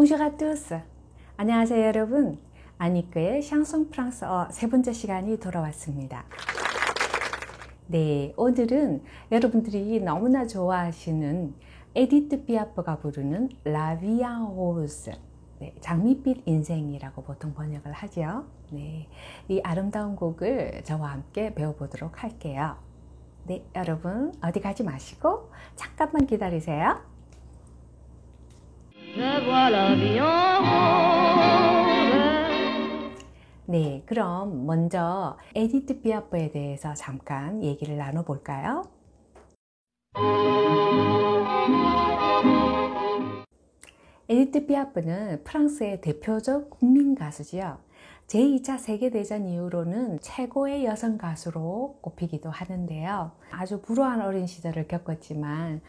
Bonjour à tous. 안녕하세요 여러분. 아니크의 샹송 프랑스어 세 번째 시간이 돌아왔습니다. 네, 오늘은 여러분들이 너무나 좋아하시는 에디트 피아프가 부르는 La Vie en Rose, 네, 장밋빛 인생이라고 보통 번역을 하죠. 네, 이 아름다운 곡을 저와 함께 배워보도록 할게요. 네, 여러분 어디 가지 마시고 잠깐만 기다리세요. 네, 그럼 먼저 에디트 피아프에 대해서 잠깐 얘기를 나눠볼까요? 에디트 피아프는 프랑스의 대표적 국민 가수지요. 제2차 세계대전 이후로는 최고의 여성 가수로 꼽히기도 하는데요. 아주 불우한 어린 시절을 겪었지만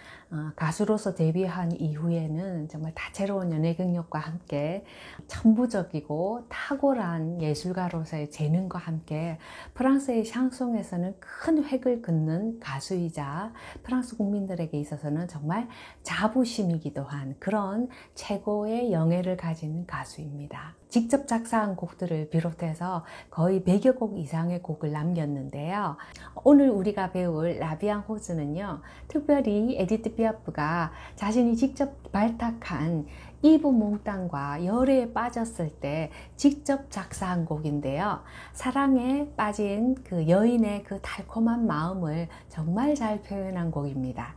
가수로서 데뷔한 이후에는 정말 다채로운 연예 경력과 함께 천부적이고 탁월한 예술가로서의 재능과 함께 프랑스의 샹송에서는 큰 획을 긋는 가수이자 프랑스 국민들에게 있어서는 정말 자부심이기도 한 그런 최고의 영예를 가진 가수입니다. 직접 작사한 곡들을 비롯해서 거의 100여 곡 이상의 곡을 남겼는데요. 오늘 우리가 배울 라비앙 호즈는요, 특별히 에디트 피아프가 자신이 직접 발탁한 이브 몽땅과 열애에 빠졌을 때 직접 작사한 곡인데요. 사랑에 빠진 그 여인의 그 달콤한 마음을 정말 잘 표현한 곡입니다.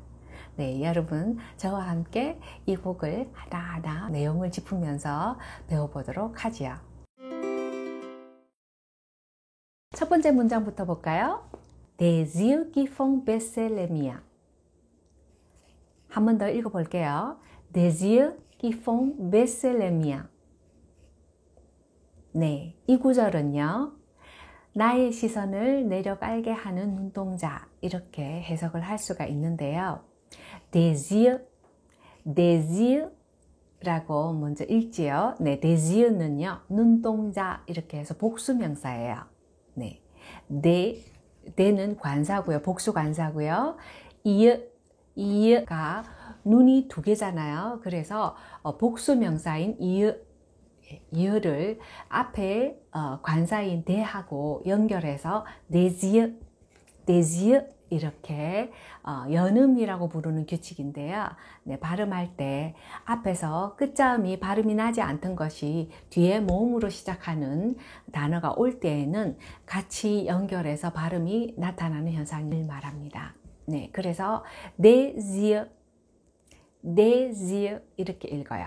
네, 여러분 저와 함께 이 곡을 하나하나 내용을 짚으면서 배워보도록 하지요. 첫 번째 문장부터 볼까요? Des yeux qui font baisser les miens. 한 번 더 읽어볼게요. Des yeux qui font baisser les miens. 네, 이 구절은요, 나의 시선을 내려깔게 하는 눈동자, 이렇게 해석을 할 수가 있는데요. Des yeux 라고 먼저 읽지요. 네, des yeux는요, 눈동자 이렇게 해서 복수명사예요. 네, des는 관사고요, 복수 관사고요. yeux가 눈이 두 개잖아요. 그래서 복수명사인 yeux를 앞에 관사인 des하고 연결해서 des yeux 이렇게 연음이라고 부르는 규칙인데요. 네, 발음할 때 앞에서 끝자음이 발음이 나지 않던 것이 뒤에 모음으로 시작하는 단어가 올 때에는 같이 연결해서 발음이 나타나는 현상을 말합니다. 네, 그래서 des yeux 이렇게 읽어요.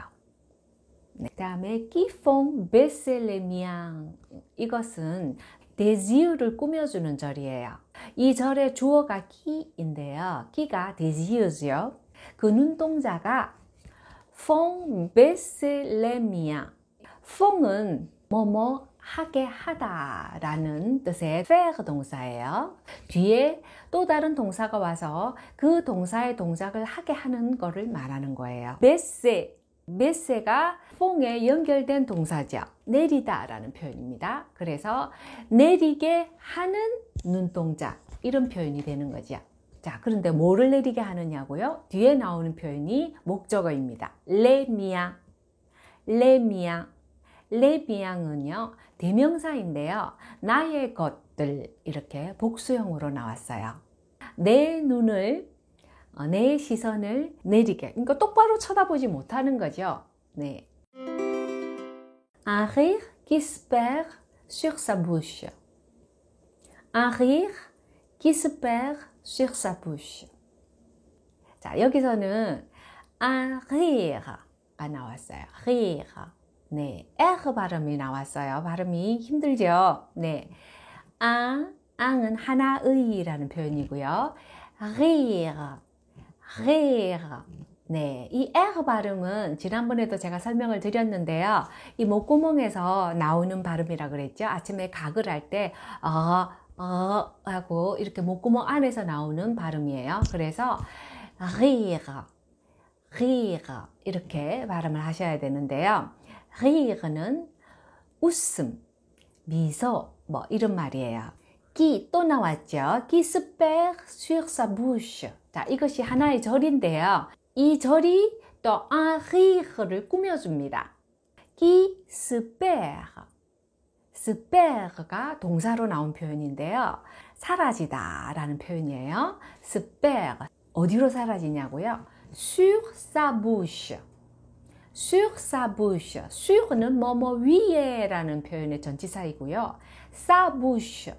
네, 그 다음에 qui font baisser les miens, 이것은 des yeux를 꾸며주는 절이에요. 이 절의 주어가 끼인데요. 끼가 des yeux죠. 그 눈동자가 font baisser les miens. font은 뭐뭐 하게 하다 라는 뜻의 faire 동사예요. 뒤에 또 다른 동사가 와서 그 동사의 동작을 하게 하는 거를 말하는 거예요. baisser가 font에 연결된 동사죠. 내리다 라는 표현입니다. 그래서 내리게 하는 눈동자, 이런 표현이 되는 거죠. 자, 그런데 뭐를 내리게 하느냐고요? 뒤에 나오는 표현이 목적어입니다. les miens은요, 대명사인데요. 나의 것들, 이렇게 복수형으로 나왔어요. 내 눈을, 내 시선을 내리게, 그러니까 똑바로 쳐다보지 못하는 거죠. 네. Un rire qui se perd sur sa bouche. Un rire qui se perd sur sa bouche. 자, 여기서는 un rire가 나왔어요. rire. 네, R 발음이 나왔어요. 발음이 힘들죠? 네. 은 하나의라는 표현이고요. rire. 네, 이 R 발음은 지난번에도 제가 설명을 드렸는데요. 이 목구멍에서 나오는 발음이라 그랬죠. 아침에 가글 할 때 하고 이렇게 목구멍 안에서 나오는 발음이에요. 그래서 rire 이렇게 발음을 하셔야 되는데요. rire는 웃음, 미소, 뭐 이런 말이에요. qui 또 나왔죠. qui se perd sur sa bouche. 자, 이것이 하나의 절인데요. 이 절이 또 un rire를 꾸며줍니다. qui se perd. se perd가 동사로 나온 표현인데요. 사라지다 라는 표현이에요. se perd. 어디로 사라지냐고요? sur sa bouche. sur sa bouche. sur는 뭐뭐 위에 라는 표현의 전치사이고요. sa bouche.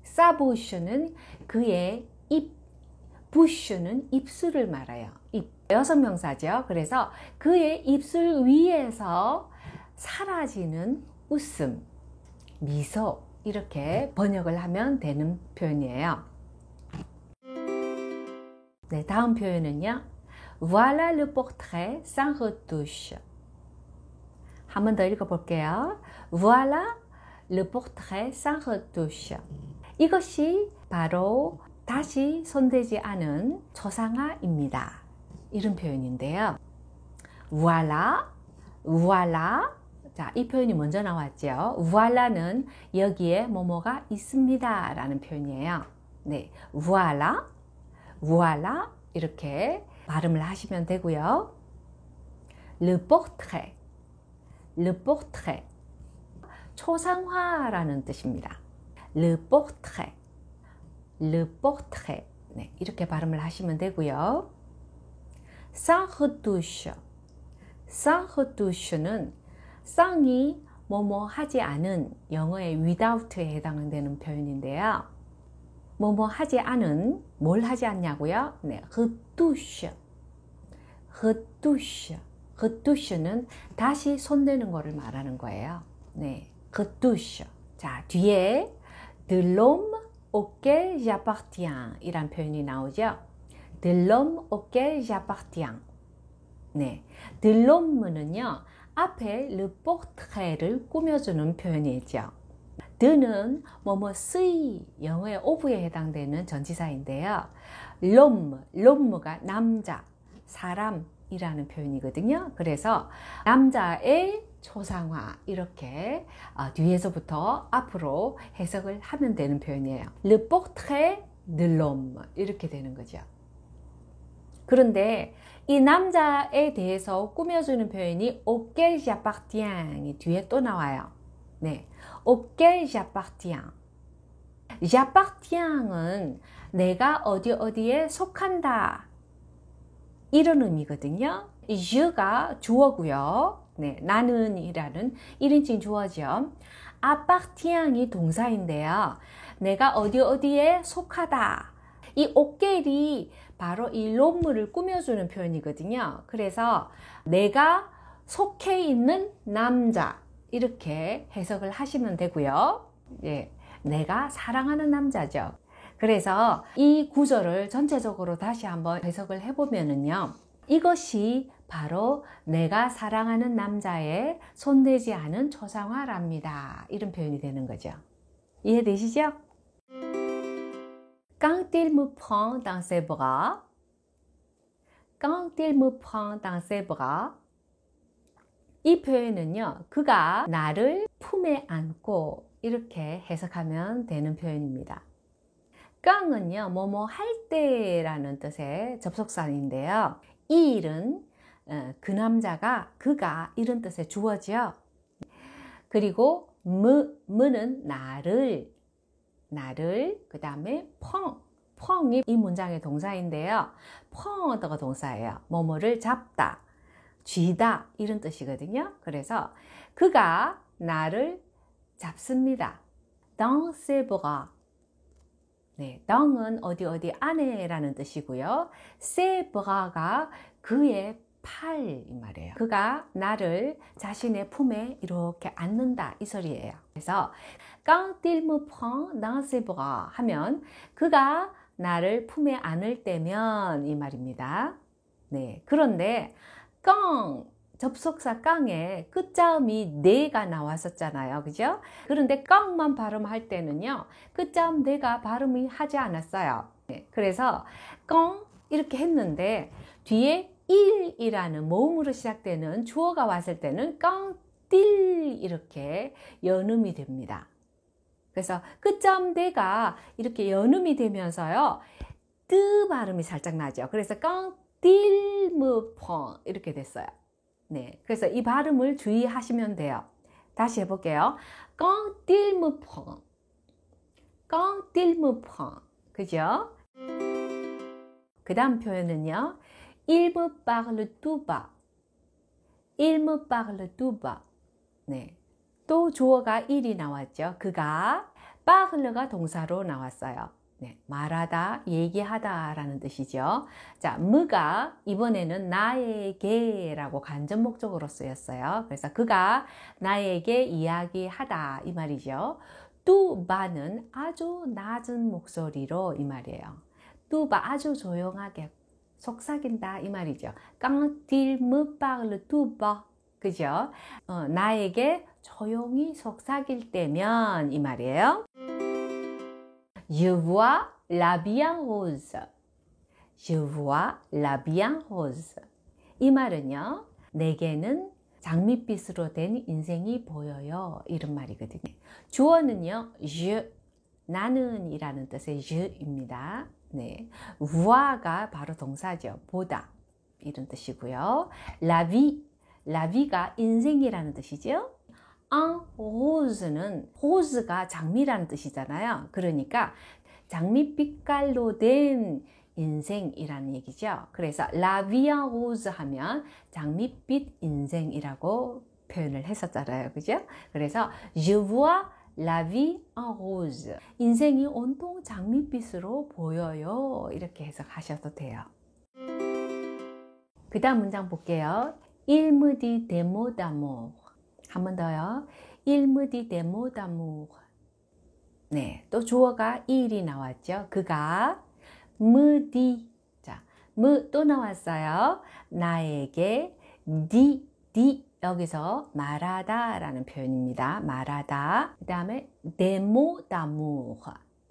sa bouche는 그의 입. bouche는 입술을 말해요. 입. 여성명사죠. 그래서 그의 입술 위에서 사라지는 웃음, 미소 이렇게 번역을 하면 되는 표현이에요. 네, 다음 표현은요. Voilà le portrait sans retouche. 한 번 더 읽어볼게요. Voilà le portrait sans retouche. 이것이 바로 다시 손대지 않은 초상화입니다. 이런 표현인데요. Voilà, voilà. 자, 이 표현이 먼저 나왔죠. voilà는 여기에 뭐뭐가 있습니다 라는 표현이에요. 네, voilà, voilà 이렇게 발음을 하시면 되고요. Le portrait, le portrait 초상화라는 뜻입니다. Le portrait, le portrait 네, 이렇게 발음을 하시면 되고요. Sans retouche, sans retouche는 쌍이 뭐뭐 하지 않은 영어의 without에 해당되는 표현인데요. 뭐뭐 하지 않은 뭘 하지 않냐고요? 네, retouche, retouche, retouche는 다시 손대는 거를 말하는 거예요. 네, retouche. 자, 뒤에 de l'homme auquel j'appartiens 이란 표현이 나오죠. de l'homme auquel j'appartiens. 네, de l'homme는요. 앞에 le portrait를 꾸며주는 표현이죠. de는 뭐뭐의 영어의 of에 해당되는 전치사인데요. l'homme가 남자, 사람이라는 표현이거든요. 그래서 남자의 초상화 이렇게 뒤에서부터 앞으로 해석을 하면 되는 표현이에요. Le portrait de l'homme 이렇게 되는 거죠. 그런데 이 남자에 대해서 꾸며주는 표현이 auquel j'appartiens 뒤에 또 나와요. 네, auquel j'appartiens. j'appartiens은 내가 어디에 속한다 이런 의미거든요. je가 주어고요. 네, 나는 이라는 1인칭 주어죠. appartiens이 동사인데요. 내가 어디에 속하다. 이 auquel이 바로 이 l'homme를 꾸며주는 표현이거든요. 그래서 내가 속해 있는 남자 이렇게 해석을 하시면 되고요. 예, 내가 사랑하는 남자죠. 그래서 이 구절을 전체적으로 다시 한번 해석을 해보면은요. 이것이 바로 내가 사랑하는 남자의 손대지 않은 초상화랍니다. 이런 표현이 되는 거죠. 이해되시죠? Quand il me prend dans ses bras, quand il me prend dans ses bras, 이 표현은요, 그가 나를 품에 안고 이렇게 해석하면 되는 표현입니다. 깡은요, 뭐뭐 할 때라는 뜻의 접속사인데요. 이 일은 그 남자가, 그가 이런 뜻의 주어죠. 그리고 무는 나를, 그 다음에 펑이 이 문장의 동사인데요. 펑어가 동사예요. 뭐뭐를 잡다, 쥐다 이런 뜻이거든요. 그래서 그가 나를 잡습니다. dans ses bras. 네, dans은 어디 안에라는 뜻이고요. ses bras가 그의 팔 이 말이에요. 그가 나를 자신의 품에 이렇게 안는다 이 소리예요. 그래서 quand il me prend dans ses bras 하면 그가 나를 품에 안을 때면 이 말입니다. 네, 그런데 quand 접속사 깡에 끝자음이 네가 나왔었잖아요. 그죠? 그런데 깡만 발음할 때는요. 끝자음 네가 발음이 하지 않았어요. 네, 그래서 깡 이렇게 했는데 뒤에 일이라는 모음으로 시작되는 주어가 왔을 때는 깡띨 이렇게 연음이 됩니다. 그래서 끝자음 네가 이렇게 연음이 되면서요. 뜨 발음이 살짝 나죠. 그래서 깡띨 무펑 이렇게 됐어요. 네, 그래서 이 발음을 주의하시면 돼요. 다시 해볼게요. Quand il me prend. Quand il me prend. 그죠? 그 다음 표현은요. Il me parle tout bas. Il me parle tout bas. 네. 또 주어가 il이 나왔죠. 그가 parle가 동사로 나왔어요. 네, 말하다, 얘기하다 라는 뜻이죠. 자, me가 이번에는 나에게 라고 간접 목적으로 쓰였어요. 그래서 그가 나에게 이야기하다 이 말이죠. tout bas는 아주 낮은 목소리로 이 말이에요. tout bas 아주 조용하게 속삭인다 이 말이죠. Quand il me parle tout bas. 그죠? 나에게 조용히 속삭일 때면 이 말이에요. Je vois la vie en rose. Je vois la vie en rose. 이 말은요. 내게는 장밋빛으로 된 인생이 보여요. 이런 말이거든요. 주어는요. je, 나는 이라는 뜻의 je입니다. 네. voir가 바로 동사죠. 보다. 이런 뜻이고요. la vie, la vie가 인생이라는 뜻이죠. en rose는 rose가 장미라는 뜻이잖아요. 그러니까 장미빛깔로 된 인생이라는 얘기죠. 그래서 la vie en rose 하면 장미빛 인생이라고 표현을 했었잖아요. 그죠? 그래서 je vois la vie en rose. 인생이 온통 장미빛으로 보여요. 이렇게 해석하셔도 돼요. 그 다음 문장 볼게요. Il me dit des mots d'amour. 한 번 더요. Il me dit des mots d'amour. 네, 또 주어가 il이 나왔죠. 그가 me dit. 자, me 또 나왔어요. 나에게 dit 여기서 말하다 라는 표현입니다. 말하다. 그 다음에 des mots d'amour.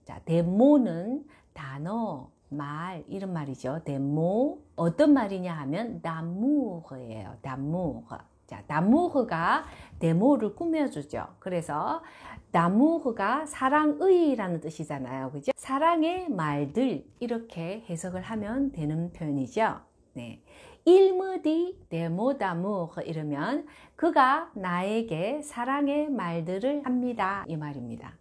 자, des mots는 단어, 말 이런 말이죠. des mots. 어떤 말이냐 하면 d'amour이에요. d'amour. 자, d'amour가 데모를 꾸며주죠. 그래서 d'amour가 사랑의라는 뜻이잖아요. 그죠? 사랑의 말들 이렇게 해석을 하면 되는 표현이죠. 네. Il me dit des mots d'amour 이러면 그가 나에게 사랑의 말들을 합니다. 이 말입니다.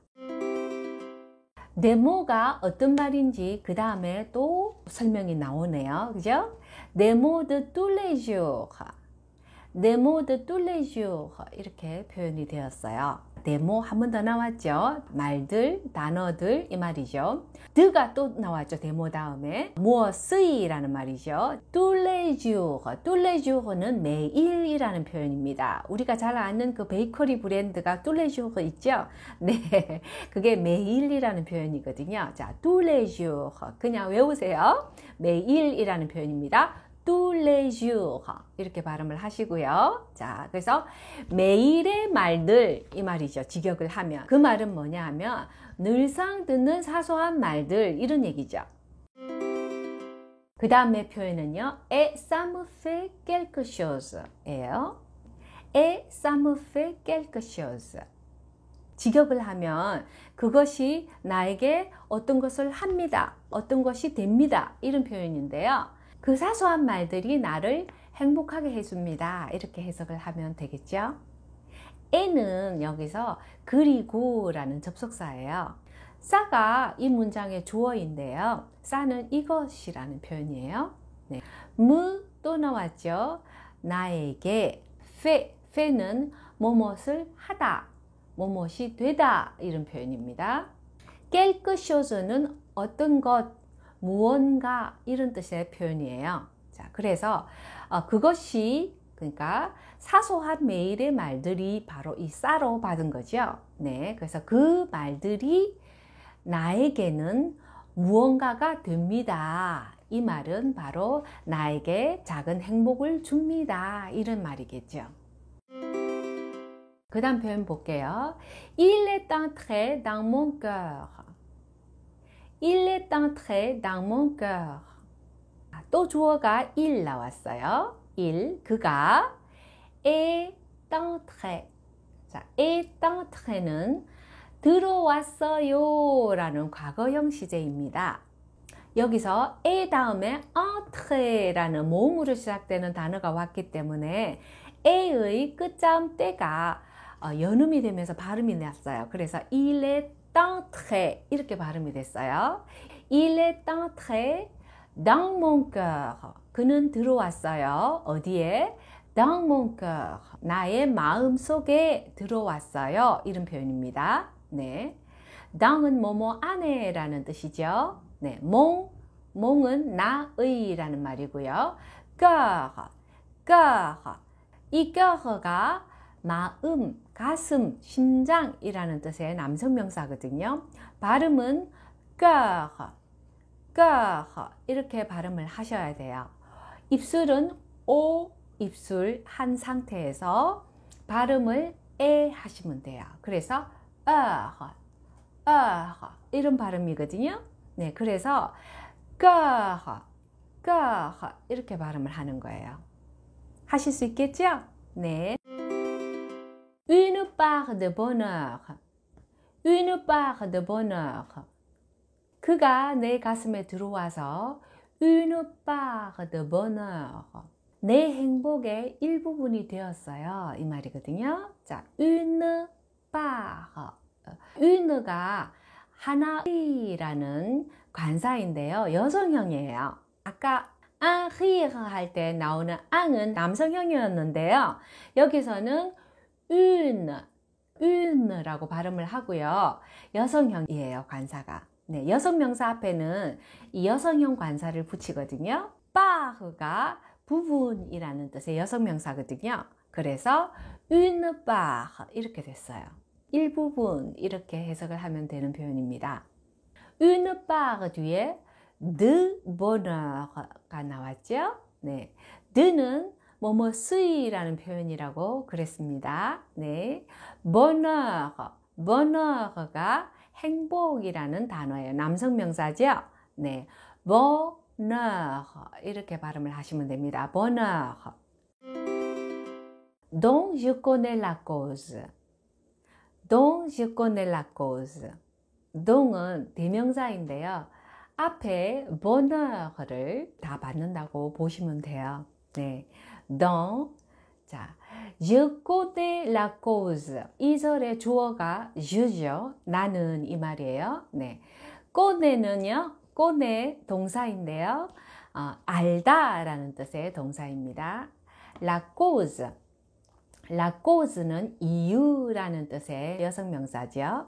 des mots가 어떤 말인지 그 다음에 또 설명이 나오네요. 그죠? des mots de tous les jours. des mots de tous les jours 이렇게 표현이 되었어요. des mots 한 번 더 나왔죠. 말들, 단어들 이 말이죠. de가 또 나왔죠. des mots 다음에 무엇의 라는 말이죠. tous les jours, tous les jours는 매일이라는 표현입니다. 우리가 잘 아는 그 베이커리 브랜드가 tous les jours 있죠. 네, 그게 매일이라는 표현이거든요. 자, tous les jours 그냥 외우세요. 매일이라는 표현입니다. tous les jours 이렇게 발음을 하시고요. 자, 그래서 매일의 말들 이 말이죠. 직역을 하면 그 말은 뭐냐 하면 늘상 듣는 사소한 말들 이런 얘기죠. 그 다음에 표현은요. Et ça me fait quelque chose 예요. Et ça me fait quelque chose. 직역을 하면 그것이 나에게 어떤 것을 합니다. 어떤 것이 됩니다. 이런 표현인데요. 그 사소한 말들이 나를 행복하게 해줍니다. 이렇게 해석을 하면 되겠죠. 에는 여기서 그리고 라는 접속사예요. 싸가 이 문장의 주어인데요. 싸는 이것이라는 표현이에요. 네. 또 나왔죠. 나에게 페는 뭐뭇을 하다, 뭐뭇이 되다 이런 표현입니다. quelque chose는 어떤 것, 무언가 이런 뜻의 표현이에요. 자, 그래서 그것이 그러니까 사소한 매일의 말들이 바로 이 싸로 받은 거죠. 네, 그래서 그 말들이 나에게는 무언가가 됩니다. 이 말은 바로 나에게 작은 행복을 줍니다. 이런 말이겠죠. 그 다음 표현 볼게요. Il est entré dans mon cœur. Il est entré dans mon cœur. 또 주어가 il 나왔어요. il, 그가 est entré. 자, est entré는 들어왔어요 라는 과거형 시제입니다. 여기서 est 다음에 entré라는 모음으로 시작되는 단어가 왔기 때문에 에의 끝자음 때가 연음이 되면서 발음이 났어요. 그래서 il est entré 이렇게 발음이 됐어요. Il est entré dans mon cœur. 그는 들어왔어요. 어디에? Dans mon cœur. 나의 마음 속에 들어왔어요. 이런 표현입니다. 네. dans은 뭐뭐 안에라는 뜻이죠. 네. 몽은 나의라는 말이고요. cœur, cœur. 이 cœur가 마음, 가슴, 심장이라는 뜻의 남성 명사거든요. 발음은 cœur, cœur 이렇게 발음을 하셔야 돼요. 입술은 O 입술 한 상태에서 발음을 에 하시면 돼요. 그래서 이런 발음이거든요. 네, 그래서 cœur, cœur 이렇게 발음을 하는 거예요. 하실 수 있겠죠? 네. Une part de bonheur. Une part de bonheur. 그가 내 가슴에 들어와서 une part de bonheur. 내 행복의 일부분이 되었어요. 이 말이거든요. 자, une part. une가 하나이라는 관사인데요. 여성형이에요. 아까 un rire 할 때 나오는 앙은 남성형이었는데요. 여기서는 une라고 발음을 하고요. 여성형이에요, 관사가. 네, 여성명사 앞에는 이 여성형 관사를 붙이거든요. part가 부분이라는 뜻의 여성명사거든요. 그래서 une part 이렇게 됐어요. 일부분 이렇게 해석을 하면 되는 표현입니다. une part 뒤에 de bonheur가 나왔죠. 네, de는 뭐뭐스이라는 표현이라고 그랬습니다. 네, bonheur가 행복이라는 단어예요. 남성 명사죠. 네, bonheur 이렇게 발음을 하시면 됩니다. bonheur. Donc je connais la cause. Donc je connais la cause. dong은 대명사인데요. 앞에 bonheur를 다 받는다고 보시면 돼요. 네, donc 자, je connais la cause. 이 절의 주어가 je죠. 나는 이 말이에요. 네, connaît는요, connaît 동사인데요. 알다라는 뜻의 동사입니다. la cause는 이유라는 뜻의 여성명사죠.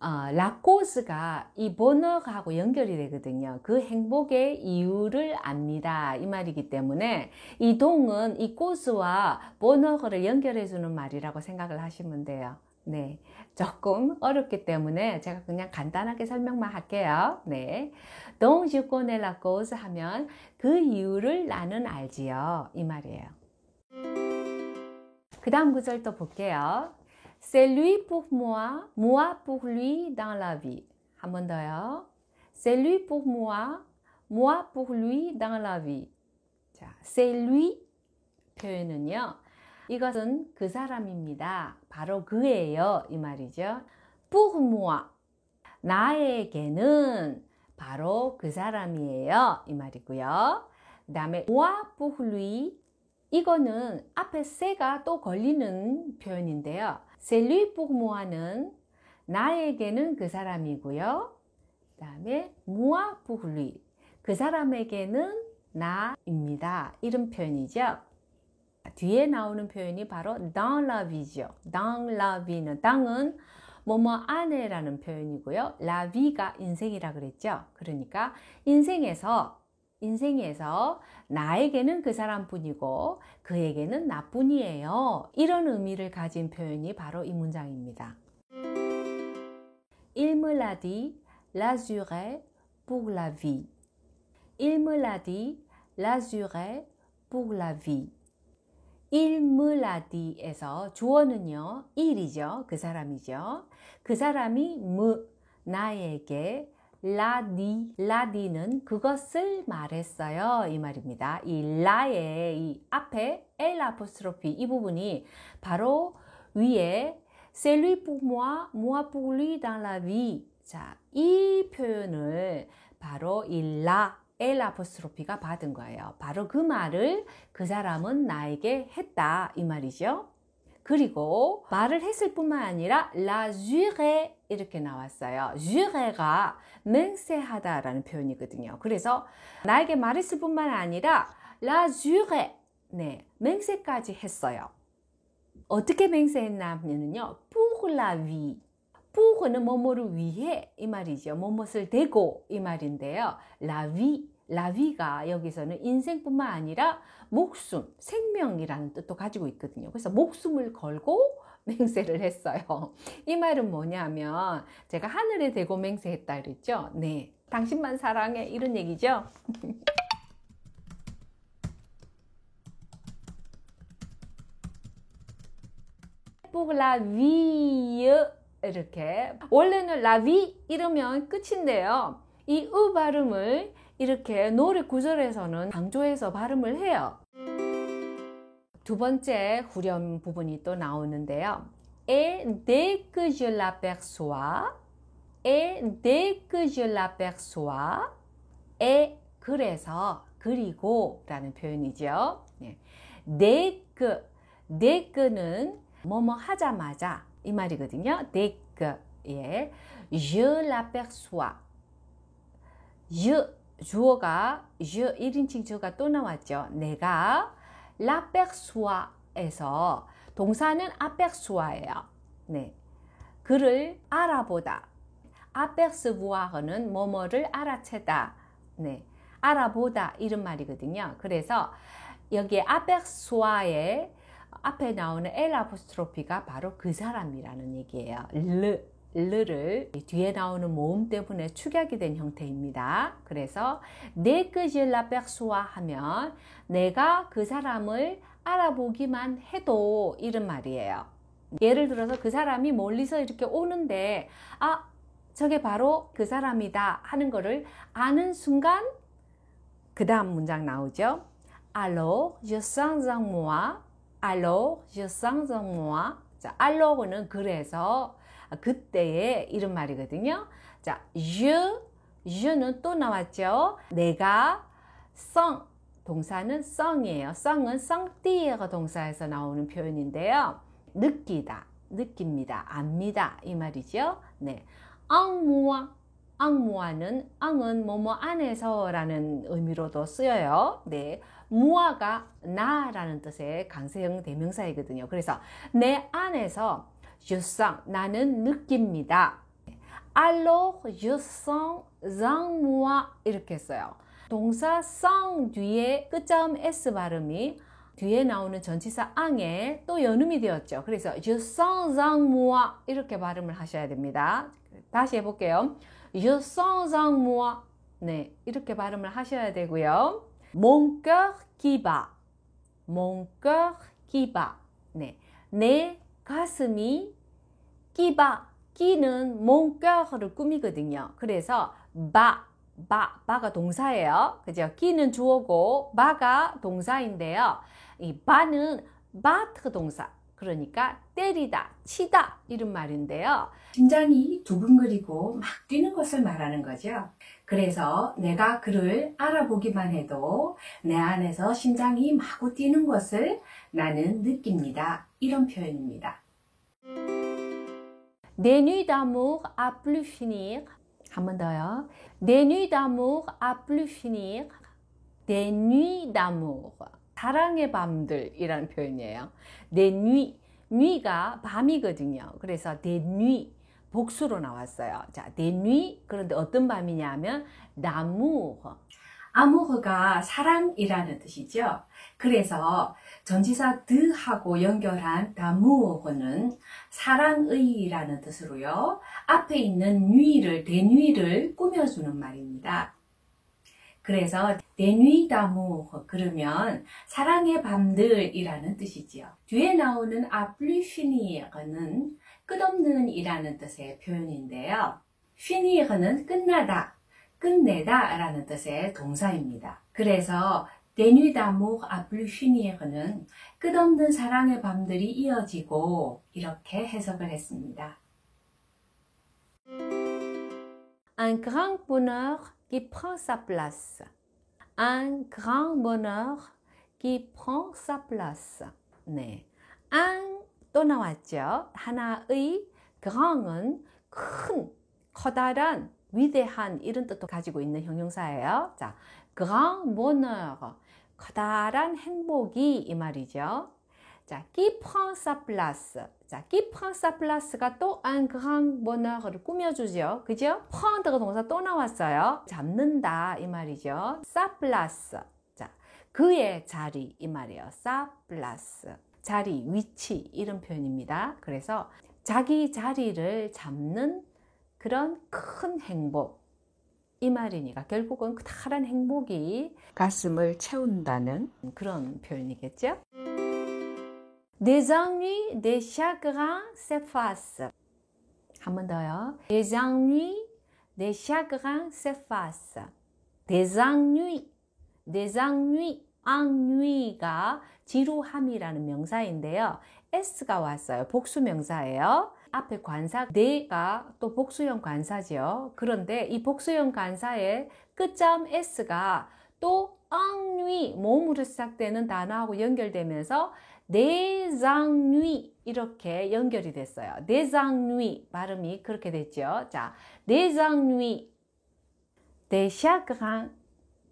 la cause가 이 bonheur하고 연결이 되거든요. 그 행복의 이유를 압니다. 이 말이기 때문에 이 동은 이 cause와 bonheur를 연결해 주는 말이라고 생각을 하시면 돼요. 네, 조금 어렵기 때문에 제가 그냥 간단하게 설명만 할게요. 네, donc je connais la cause 하면 그 이유를 나는 알지요. 이 말이에요. 그 다음 구절 또 볼게요. C'est lui pour moi, moi pour lui dans la vie. 한 번 더요. C'est lui pour moi, moi pour lui dans la vie. 자, c'est lui 표현은요. 이것은 그 사람입니다. 바로 그예요. 이 말이죠. pour moi. 나에게는 바로 그 사람이에요. 이 말이고요. 그 다음에 moi pour lui. 이거는 앞에 c'est,가 또 걸리는 표현인데요. C'est lui pour moi는 나에게는 그 사람이고요. 그 다음에 moi pour lui. 그 사람에게는 나입니다. 이런 표현이죠. 뒤에 나오는 표현이 바로 dans la vie죠. dans la vie는 dans은 뭐뭐 안에라는 표현이고요. la vie가 인생이라 그랬죠. 그러니까 인생에서 나에게는 그 사람뿐이고 그에게는 나뿐이에요. 이런 의미를 가진 표현이 바로 이 문장입니다. Il me l'a dit, la juré pour la vie. Il me l'a dit, la juré pour la vie. Il me l'a dit에서 주어는요, il이죠. 그 사람이죠. 그 사람이 me, 나에게 라디는 그것을 말했어요. 이 말입니다. 이 라의 이 앞에 L 아포스트로피 이 부분이 바로 위에 C'est lui pour moi, moi pour lui dans la vie. 자, 이 표현을 바로 이 L 아포스트로피가 받은 거예요. 바로 그 말을 그 사람은 나에게 했다 이 말이죠. 그리고 말을 했을 뿐만 아니라 la jurée 이렇게 나왔어요. juré가 맹세하다라는 표현이거든요. 그래서 나에게 말했을 뿐만 아니라 la jurée 네, 맹세까지 했어요. 어떻게 맹세했냐면요. pour la vie. pour는 뭐뭐를 위해 이 말이죠. 뭐뭇을 대고 이 말인데요. la vie, la vie가 여기서는 인생뿐만 아니라 목숨, 생명이라는 뜻도 가지고 있거든요. 그래서 목숨을 걸고 맹세를 했어요. 이 말은 뭐냐면 제가 하늘에 대고 맹세했다 그랬죠. 네, 당신만 사랑해 이런 얘기죠. pour la vie 이렇게 원래는 la vie 이러면 끝인데요. 이 으 발음을 이렇게 노래 구절에서는 강조해서 발음을 해요. 두 번째 후렴 부분이 또 나오는데요. Et dès que je l'aperçois, et dès que je l'aperçois, et 그래서 그리고 라는 표현이죠. dès que, dès que는 뭐뭐 하자마자 이 말이거든요. dès que, 예, je l'aperçois. je, 주어가 je 1인칭 주어가 또 나왔죠. 내가 l'aperçois에서 동사는 aperçois예요. 네, 그를 알아보다. apercevoir는 뭐뭐를 알아채다. 네, 알아보다 이런 말이거든요. 그래서 여기에 aperçois의 앞에 나오는 L 아포스트로피가 바로 그 사람이라는 얘기예요. 르를 뒤에 나오는 모음 때문에 축약이 된 형태입니다. 그래서 dès que je l'aperçois 하면 내가 그 사람을 알아보기만 해도 이런 말이에요. 예를 들어서 그 사람이 멀리서 이렇게 오는데 아, 저게 바로 그 사람이다 하는 거를 아는 순간 그 다음 문장 나오죠. Alors je sens en moi. Alors je sens en moi. 자, allors는 그래서 그때의 이런 말이거든요. 자, je는 또 나왔죠. 내가 sens 동사는 sens이에요. sens은 sentir가 동사에서 나오는 표현인데요. 느끼다, 느낍니다, 압니다 이 말이죠. 네, en moi, en moi는 en은 뭐뭐 안에서라는 의미로도 쓰여요. 네, moi가 나라는 뜻의 강세형 대명사이거든요. 그래서 내 안에서 je sens, 나는 느낍니다. Alors je sens en moi 이렇게 써요. 동사 sens 뒤에 끝자음 s 발음이 뒤에 나오는 전치사 ang에 또 연음이 되었죠. 그래서 je sens en moi 이렇게 발음을 하셔야 됩니다. 다시 해볼게요. je sens en moi. 네, 이렇게 발음을 하셔야 되고요. Mon cœur qui bat. Mon cœur qui bat. 네, 내 가슴이 qui bat. 끼는 mon cœur를 꾸미거든요. 그래서 바가 동사예요. 그죠? 끼는 주어고 바가 동사인데요. 이 바는 battre 동사. 그러니까 때리다, 치다 이런 말인데요. 심장이 두근거리고 막 뛰는 것을 말하는 거죠. 그래서 내가 그를 알아보기만 해도 내 안에서 심장이 마구 뛰는 것을 나는 느낍니다. 이런 표현입니다. Des nuits d'amour à plus finir. 한 번 더요. Des nuits d'amour à plus finir. Des nuits d'amour. 사랑의 밤들이라는 표현이에요. Des nuits. nuit가 밤이거든요. 그래서 des nuits. 복수로 나왔어요. 자, des nuits. 그런데 어떤 밤이냐 하면 d'amour. amour가 사랑이라는 뜻이죠. 그래서 전치사 드하고 연결한 d'amour는 사랑의라는 뜻으로요. 앞에 있는 nuit를, des nuits를 꾸며주는 말입니다. 그래서 des nuits d'amour 그러면 사랑의 밤들이라는 뜻이지요. 뒤에 나오는 à plus finir는 끝없는 이라는 뜻의 표현인데요. finir는 끝나다, 끝내다 라는 뜻의 동사입니다. 그래서 des nuits d'amour à plus finir는 끝없는 사랑의 밤들이 이어지고 이렇게 해석을 했습니다. Un grand bonheur qui prend sa place. un grand bonheur qui prend sa place. 네, un 또 나왔죠. 하나의 grand은 큰, 커다란, 위대한 이런 뜻도 가지고 있는 형용사예요. 자, grand bonheur, 커다란 행복이 이 말이죠. 자, qui prend sa place. 자, qui prend sa place가 또 un grand bonheur을 꾸며주죠. 그죠? prend가 동사 또 나왔어요. 잡는다 이 말이죠. sa place. 자, 그의 자리 이 말이에요. sa place. 자리, 위치 이런 표현입니다. 그래서 자기 자리를 잡는 그런 큰 행복 이 말이니까 결국은 커다란 행복이 가슴을 채운다는 그런 표현이겠죠. Des ennuis, des chagrins s'effacent. 한 번 더요. Des ennuis, des chagrins s'effacent. Des ennuis, des ennuis. ennui가 지루함이라는 명사인데요. s가 왔어요. 복수 명사예요. 앞에 관사 네가 또 복수형 관사죠. 그런데 이 복수형 관사의 끝자음 s가 또 ennui, 모음으로 시작되는 단어하고 연결되면서 des ennuis 이렇게 연결이 됐어요. des ennuis 발음이 그렇게 됐죠. 자, des ennuis, des chagrins.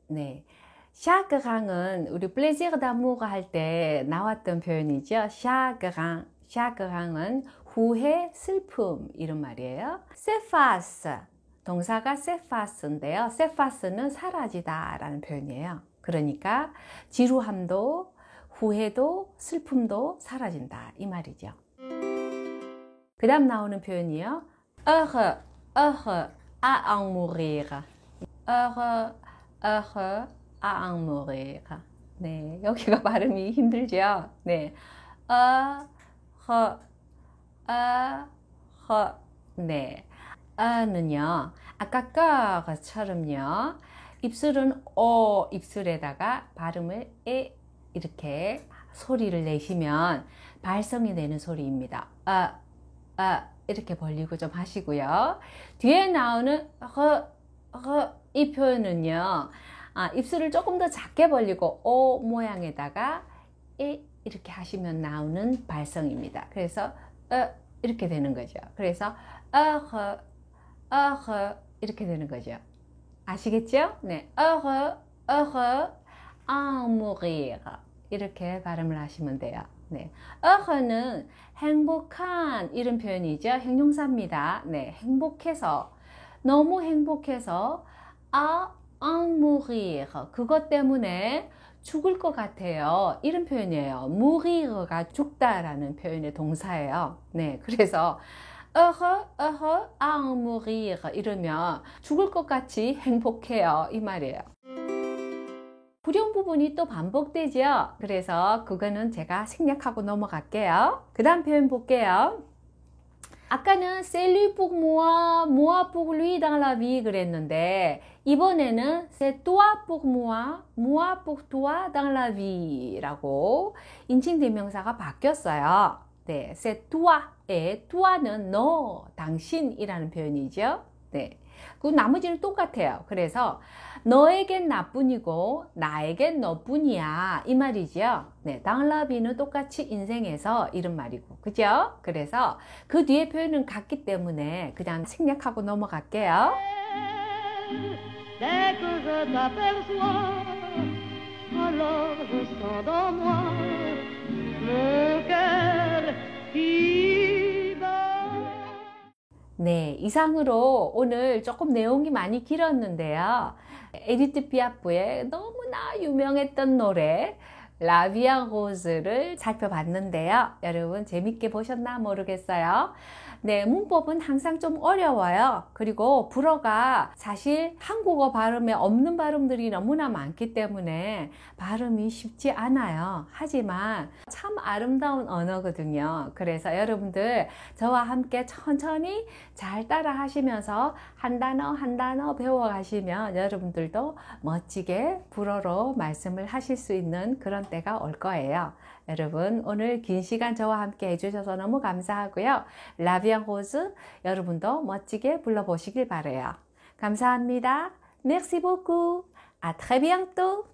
네, chagrin은 우리 plaisir d'amour 할 때 나왔던 표현이죠. chagrin, chagrin은 후회, 슬픔 이런 말이에요. s'efface, 동사가 s'efface인데요. s'efface는 사라지다 라는 표현이에요. 그러니까 지루함도 후회도 슬픔도 사라진다 이 말이죠. 그 다음 나오는 표현이요. heureux, heureux à en mourir. heureux, heureux à en mourir. 네, 여기가 발음이 힘들죠. 네, heureux, heureux. 네, 는요. 아까 것처럼요. 입술은 오 입술에다가 발음을 에 이렇게 소리를 내시면 발성이 되는 소리입니다. 이렇게 벌리고 좀 하시고요. 뒤에 나오는 이 표현은요. 입술을 조금 더 작게 벌리고 오 모양에다가 이렇게 하시면 나오는 발성입니다. 그래서 이렇게 되는 거죠. 그래서 이렇게 되는 거죠. 아시겠죠? 네, heureux, heureux à mourir 이렇게 발음을 하시면 돼요. 네, heureux는 행복한 이런 표현이죠. 형용사입니다. 네, 행복해서 너무 행복해서 à en mourir 그것 때문에 죽을 것 같아요. 이런 표현이에요. mourir가 죽다라는 표현의 동사예요. 네, 그래서 heureux, heureux à en mourir 이러면 죽을 것 같이 행복해요 이 말이에요. 불용 부분이 또 반복되죠. 그래서 그거는 제가 생략하고 넘어갈게요. 그 다음 표현 볼게요. 아까는 c'est lui pour moi, moi pour lui dans la vie 그랬는데 이번에는 c'est toi pour moi, moi pour toi dans la vie 라고 인칭대명사가 바뀌었어요. 네, c'est toi. toi는 너, 당신이라는 표현이죠. 네, 그 나머지는 똑같아요. 그래서 너에겐 나뿐이고 나에겐 너뿐이야 이 말이죠. 네, dans la vie는 똑같이 인생에서 이런 말이고, 그죠? 그래서 그 뒤에 표현은 같기 때문에 그냥 생략하고 넘어갈게요. Dès que je t'aperçois, alors je sens dans moi mon cœur qui bat. 네, 이상으로 오늘 조금 내용이 많이 길었는데요. 에디트 피아프의 너무나 유명했던 노래 La Vie en Rose를 살펴봤는데요. 여러분 재밌게 보셨나 모르겠어요. 네, 문법은 항상 좀 어려워요. 그리고 불어가 사실 한국어 발음에 없는 발음들이 너무나 많기 때문에 발음이 쉽지 않아요. 하지만 참 아름다운 언어거든요. 그래서 여러분들 저와 함께 천천히 잘 따라 하시면서 한 단어 한 단어 배워가시면 여러분들도 멋지게 불어로 말씀을 하실 수 있는 그런 때가 올 거예요. 여러분 오늘 긴 시간 저와 함께 해주셔서 너무 감사하고요. 라비앙 호즈 여러분도 멋지게 불러보시길 바라요. 감사합니다. Merci beaucoup. À très bientôt!